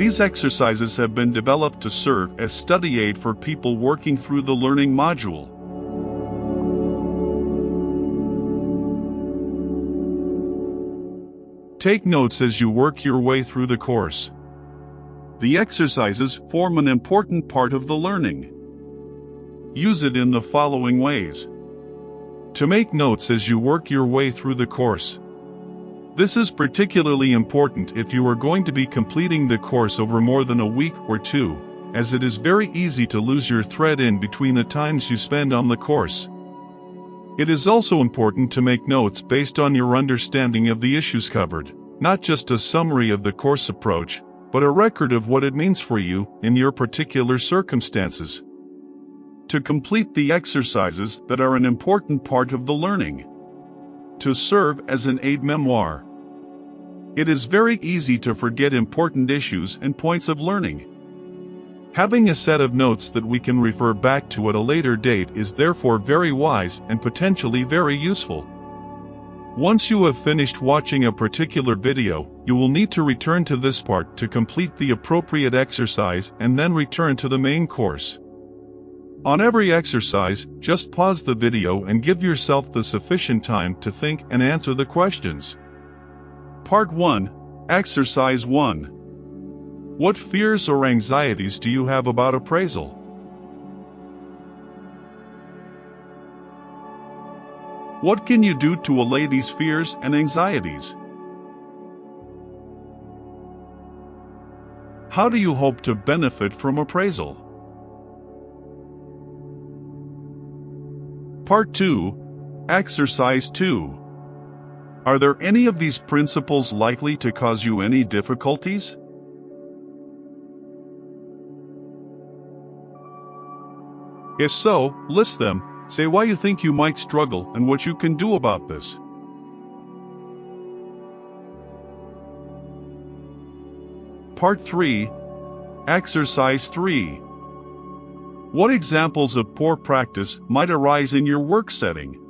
These exercises have been developed to serve as study aid for people working through the learning module. Take notes as you work your way through the course. The exercises form an important part of the learning. Use it in the following ways. To make notes as you work your way through the course. This is particularly important if you are going to be completing the course over more than a week or two, as it is very easy to lose your thread in between the times you spend on the course. It is also important to make notes based on your understanding of the issues covered, not just a summary of the course approach, but a record of what it means for you in your particular circumstances. To complete the exercises that are an important part of the learning. To serve as an aid memoir. It is very easy to forget important issues and points of learning. Having a set of notes that we can refer back to at a later date is therefore very wise and potentially very useful. Once you have finished watching a particular video, you will need to return to this part to complete the appropriate exercise and then return to the main course. On every exercise, just pause the video and give yourself the sufficient time to think and answer the questions. Part 1, Exercise 1. What fears or anxieties do you have about appraisal? What can you do to allay these fears and anxieties? How do you hope to benefit from appraisal? Part 2, Exercise 2. Are there any of these principles likely to cause you any difficulties? If so, list them, say why you think you might struggle and what you can do about this. Part 3, Exercise 3. What examples of poor practice might arise in your work setting?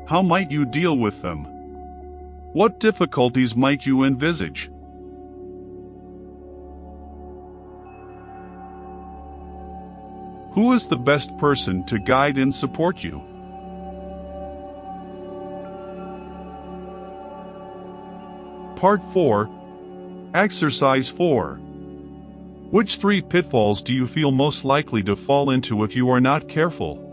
How might you deal with them? What difficulties might you envisage? Who is the best person to guide and support you? Part 4, Exercise 4. Which 3 pitfalls do you feel most likely to fall into if you are not careful?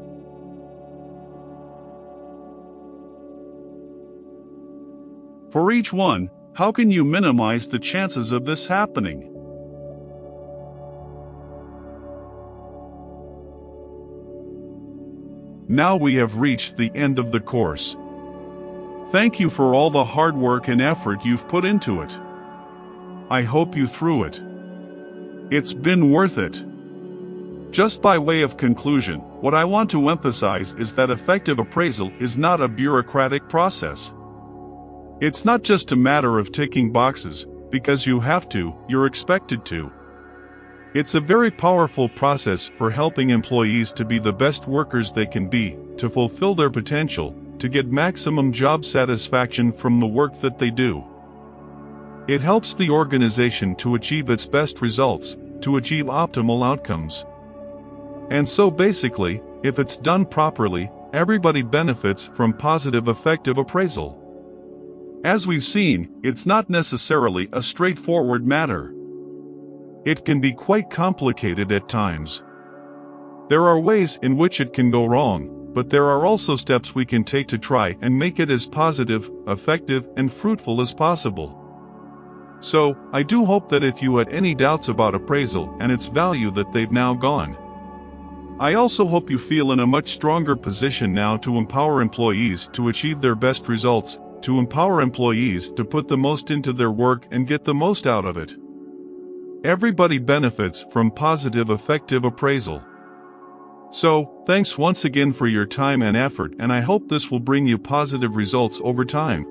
For each one, how can you minimize the chances of this happening? Now we have reached the end of the course. Thank you for all the hard work and effort you've put into it. I hope you through it. It's been worth it. Just by way of conclusion, what I want to emphasize is that effective appraisal is not a bureaucratic process. It's not just a matter of ticking boxes, because you have to, you're expected to. It's a very powerful process for helping employees to be the best workers they can be, to fulfill their potential, to get maximum job satisfaction from the work that they do. It helps the organization to achieve its best results, to achieve optimal outcomes. And so basically, if it's done properly, everybody benefits from positive effective appraisal. As we've seen, it's not necessarily a straightforward matter. It can be quite complicated at times. There are ways in which it can go wrong, but there are also steps we can take to try and make it as positive, effective, and fruitful as possible. So, I do hope that if you had any doubts about appraisal and its value that they've now gone. I also hope you feel in a much stronger position now to empower employees to achieve their best results, to empower employees to put the most into their work and get the most out of it. Everybody benefits from positive effective appraisal. So, thanks once again for your time and effort, and I hope this will bring you positive results over time.